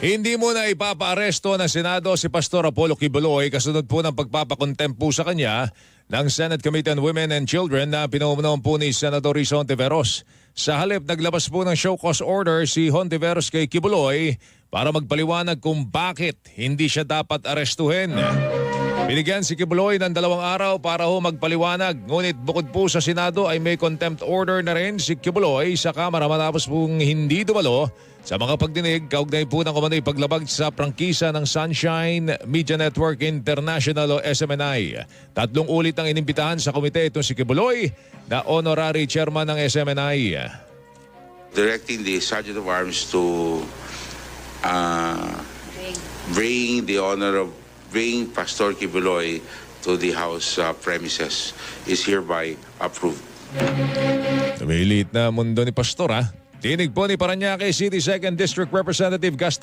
Hindi mo na ipapaaresto ng Senado si Pastor Apollo Quiboloy kasunod po ng pagpapakontempt po sa kanya ng Senate Committee on Women and Children na pinumunuan po ni Senator Risa Hontiveros. Sa halip, naglabas po ng show cause order si Hontiveros kay Quiboloy para magpaliwanag kung bakit hindi siya dapat arestuhin. Binigyan si Quiboloy ng 2 araw para ho magpaliwanag. Ngunit bukod po sa Senado ay may contempt order na rin si Quiboloy sa Kamara matapos pong hindi dumalo sa mga pagdinig kaugnay po ng kumando'y paglabag sa prangkisa ng Sunshine Media Network International o SMNI. 3 ulit ang inimbitahan sa komite itong si Quiboloy na honorary chairman ng SMNI. Directing the Sergeant of Arms to bring Pastor Quiboloy to the House premises is hereby approved. Tumilit na mundo ni Pastor ha. Tinig po ni Parañaque City 2nd District Representative Gaston